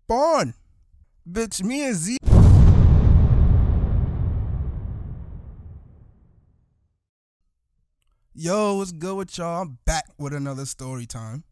Born. Bitch, me and Z. Yo, what's good with y'all? I'm back with another story time.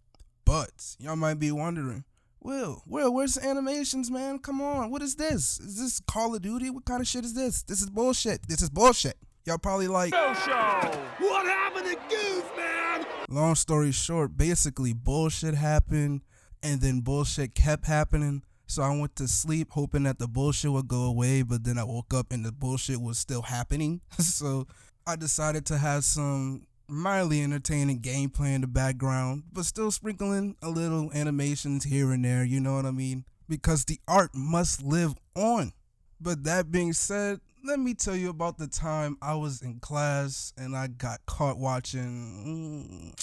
But y'all might be wondering, Will, where's the animations, man? Come on, what is this? Is this Call of Duty? What kind of shit is this? This is bullshit. This is bullshit. Y'all probably like, No show. What happened to Goof, man? long story short, basically bullshit happened and then bullshit kept happening. So I went to sleep hoping that the bullshit would go away, but then I woke up and the bullshit was still happening. So I decided to have some mildly entertaining gameplay in the background, but still sprinkling a little animations here and there, you know what I mean? Because the art must live on. But that being said, let me tell you about the time I was in class and I got caught watching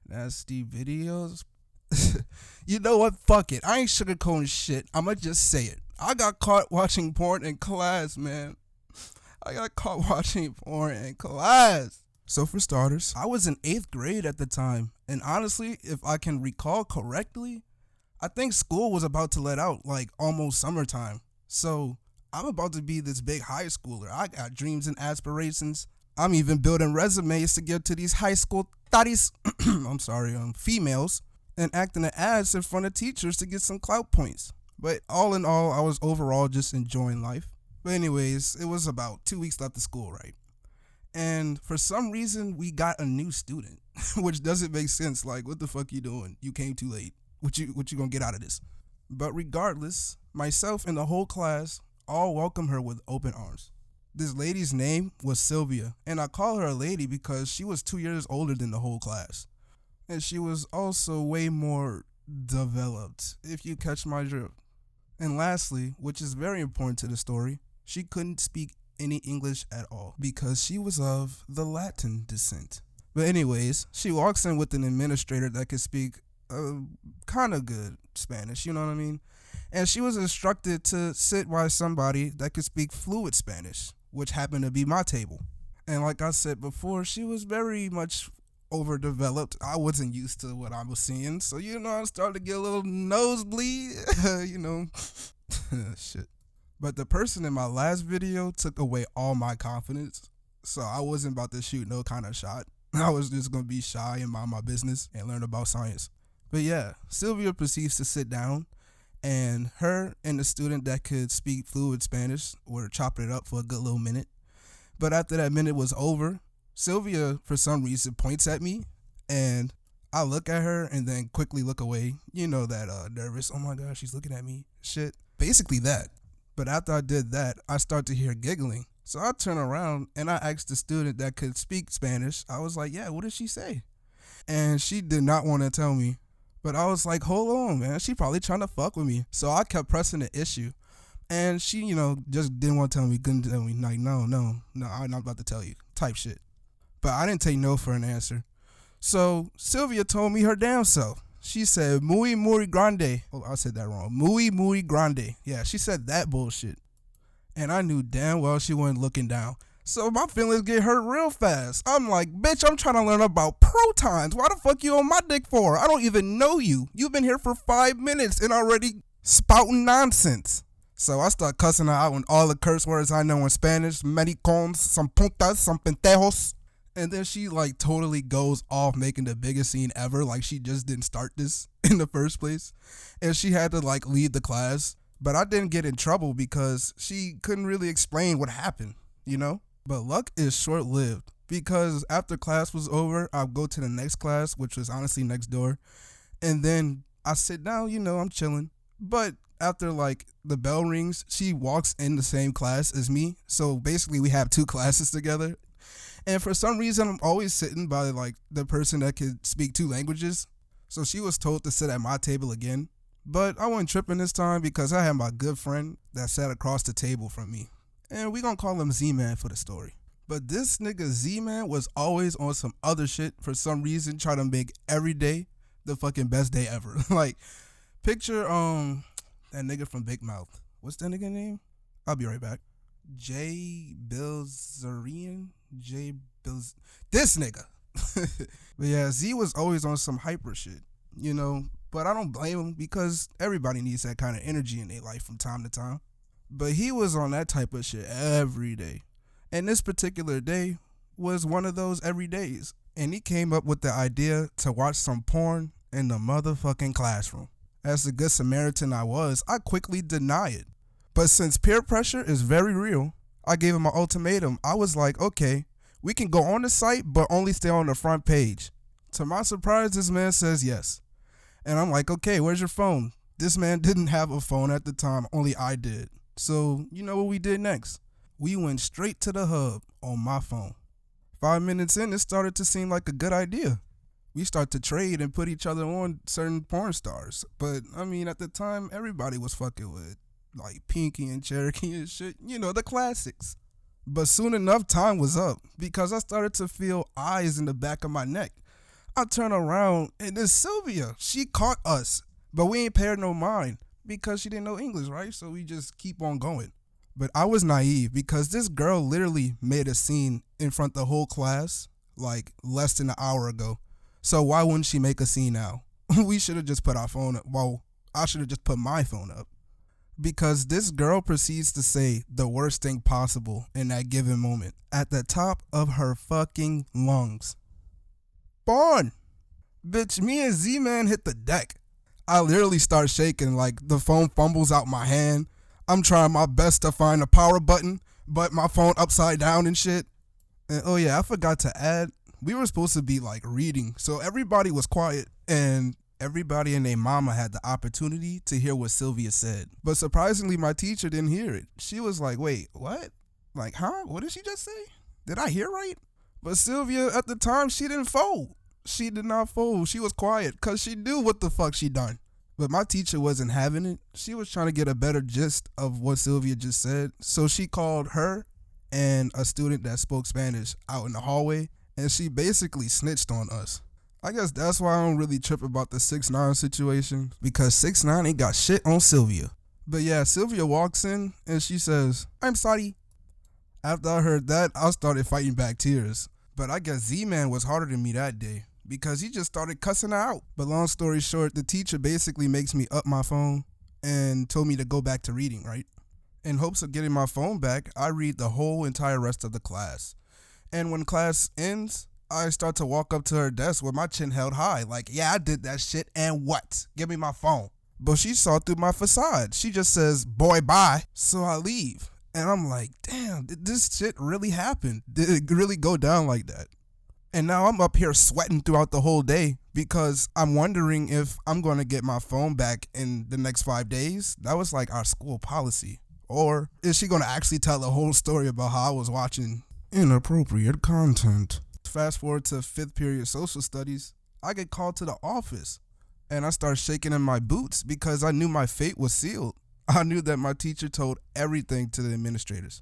nasty videos. You know what? Fuck it. I ain't sugarcoating shit. I'ma just say it. I got caught watching porn in class, man. I got caught watching porn in class. So for starters, I was in 8th grade at the time. And honestly, if I can recall correctly, I think school was about to let out, like almost summertime. So I'm about to be this big high schooler. I got dreams and aspirations. I'm even building resumes to give to these high school thotties, females, and acting an ass in front of teachers to get some clout points. But all in all, I was overall just enjoying life. But anyways, it was about 2 weeks left of school, right? And for some reason, we got a new student, which doesn't make sense. Like, what the fuck you doing? You came too late. What you gonna get out of this? But regardless, myself and the whole class all welcome her with open arms. This lady's name was Sylvia, and I call her a lady because she was 2 years older than the whole class. And she was also way more developed, if you catch my drift. And lastly, which is very important to the story, she couldn't speak any English at all because she was of the Latin descent. But anyways, she walks in with an administrator that could speak kind of good Spanish, you know what I mean? And she was instructed to sit by somebody that could speak fluent Spanish, which happened to be my table. And like I said before, she was very much overdeveloped. I wasn't used to what I was seeing, so I started to get a little nosebleed, shit. But the person in my last video took away all my confidence, so I wasn't about to shoot no kind of shot. I was just gonna be shy and mind my business and learn about science. But yeah, Sylvia proceeds to sit down, and her and the student that could speak fluent Spanish were chopping it up for a good little minute. But after that minute was over, Sylvia, for some reason, points at me, and I look at her and then quickly look away. You know that nervous, oh my gosh, she's looking at me shit. Basically that. But after I did that, I start to hear giggling. So I turn around and I asked the student that could speak Spanish. I was like, yeah, what did she say? And she did not want to tell me. But I was like, hold on, man. She probably trying to fuck with me. So I kept pressing the issue. And she, just didn't want to tell me, couldn't tell me. Like, no, I'm not about to tell you. Type shit. But I didn't take no for an answer. So Sylvia told me her damn self. She said, muy grande. Oh, I said that wrong. Muy grande. Yeah, she said that bullshit. And I knew damn well she wasn't looking down. So my feelings get hurt real fast. I'm like, bitch, I'm trying to learn about protons. Why the fuck you on my dick for? I don't even know you. You've been here for 5 minutes and already spouting nonsense. So I start cussing her out in all the curse words I know in Spanish. Maricons, some puntas, some pentejos. And then she totally goes off making the biggest scene ever. Like she just didn't start this in the first place. And she had to leave the class. But I didn't get in trouble because she couldn't really explain what happened, But luck is short-lived because after class was over, I'll go to the next class, which was honestly next door. And then I sit down, I'm chilling. But after the bell rings, she walks in the same class as me. So basically we have 2 classes together. And for some reason, I'm always sitting by the person that could speak 2 languages. So she was told to sit at my table again. But I wasn't tripping this time because I had my good friend that sat across the table from me. And we gonna call him Z-Man for the story. But this nigga Z-Man was always on some other shit for some reason, trying to make every day the fucking best day ever. Picture that nigga from Big Mouth. What's that nigga name? I'll be right back. Bilzerian? This nigga. But yeah, Z was always on some hyper shit, But I don't blame him because everybody needs that kind of energy in their life from time to time. But he was on that type of shit every day. And this particular day was one of those every days. And he came up with the idea to watch some porn in the motherfucking classroom. As the good Samaritan I was, I quickly denied it. But since peer pressure is very real, I gave him an ultimatum. I was like, okay, we can go on the site, but only stay on the front page. To my surprise, this man says yes. And I'm like, okay, where's your phone? This man didn't have a phone at the time, only I did. So, you know what we did next? We went straight to the hub on my phone. 5 minutes in, it started to seem like a good idea. We start to trade and put each other on certain porn stars. But, I mean, at the time, everybody was fucking with, like, Pinky and Cherokee and shit. You know, the classics. But soon enough, time was up because I started to feel eyes in the back of my neck. I turn around, and it's Sylvia. She caught us. But we ain't paid no mind because she didn't know English, right? So we just keep on going. But I was naive because this girl literally made a scene in front of the whole class like less than an hour ago. So why wouldn't she make a scene now? We should have just put our phone up. Well, I should have just put my phone up. Because this girl proceeds to say the worst thing possible in that given moment at the top of her fucking lungs. Born! Bitch, me and Z-Man hit the deck. I literally start shaking like the phone fumbles out my hand. I'm trying my best to find the power button, but my phone upside down and shit. And oh yeah, I forgot to add, we were supposed to be like reading, so everybody was quiet and everybody and their mama had the opportunity to hear what Sylvia said. But surprisingly, my teacher didn't hear it. She was like, wait, what? Like, huh? What did she just say? Did I hear right? But Sylvia, at the time, she didn't fold. She did not fold. She was quiet because she knew what the fuck she done. But my teacher wasn't having it. She was trying to get a better gist of what Sylvia just said. So she called her and a student that spoke Spanish out in the hallway, and she basically snitched on us. I guess that's why I don't really trip about the 6ix9ine situation, because 6ix9ine ain't got shit on Sylvia. But yeah, Sylvia walks in and she says, I'm sorry. After I heard that, I started fighting back tears. But I guess Z-Man was harder than me that day, because he just started cussing her out. But long story short, the teacher basically makes me up my phone and told me to go back to reading, right? In hopes of getting my phone back, I read the whole entire rest of the class. And when class ends, I start to walk up to her desk with my chin held high. Like, yeah, I did that shit, and what? Give me my phone. But she saw through my facade. She just says, boy, bye. So I leave. And I'm like, damn, did this shit really happen? Did it really go down like that? And now I'm up here sweating throughout the whole day because I'm wondering if I'm going to get my phone back in the next 5 days. That was like our school policy. Or is she going to actually tell the whole story about how I was watching inappropriate content? Fast forward to 5th period social studies, I get called to the office. And I start shaking in my boots because I knew my fate was sealed. I knew that my teacher told everything to the administrators.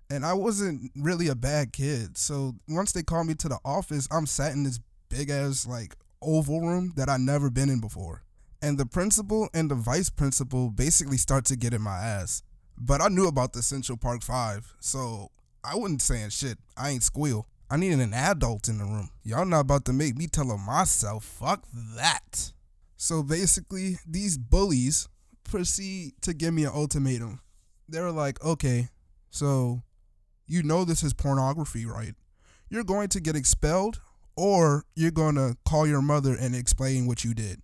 And I wasn't really a bad kid. So once they called me to the office, I'm sat in this big ass like oval room that I'd never been in before. And the principal and the vice principal basically start to get in my ass. But I knew about the Central Park 5, so I wasn't saying shit. I ain't squeal. I needed an adult in the room. Y'all not about to make me tell on myself. Fuck that. So basically, these bullies proceed to give me an ultimatum. They were like, okay, so you know this is pornography, right? You're going to get expelled, or you're going to call your mother and explain what you did.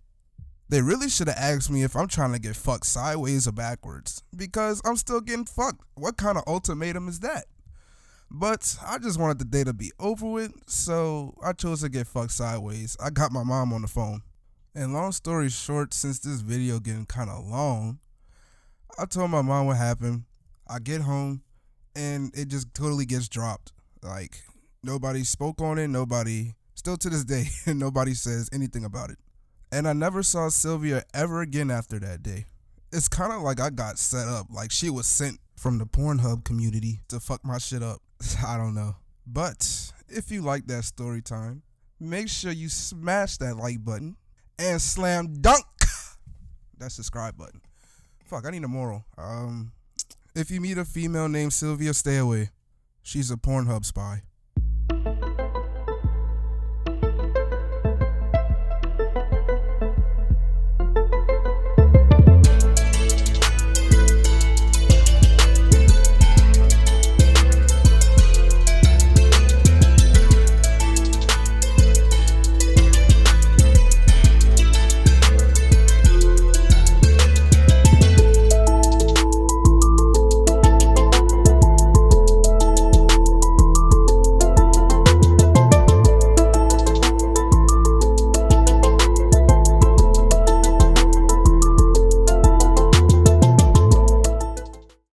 They really should have asked me if I'm trying to get fucked sideways or backwards, because I'm still getting fucked. What kind of ultimatum is that? But I just wanted the day to be over with, so I chose to get fucked sideways. I got my mom on the phone. And long story short, since this video getting kind of long, I told my mom what happened. I get home, and it just totally gets dropped. Like, nobody spoke on it, still to this day, nobody says anything about it. And I never saw Sylvia ever again after that day. It's kind of like I got set up, like she was sent from the Pornhub community to fuck my shit up. I don't know. But if you like that story time, make sure you smash that like button and slam dunk that subscribe button. Fuck, I need a moral. If you meet a female named Sylvia, stay away. She's a Pornhub spy.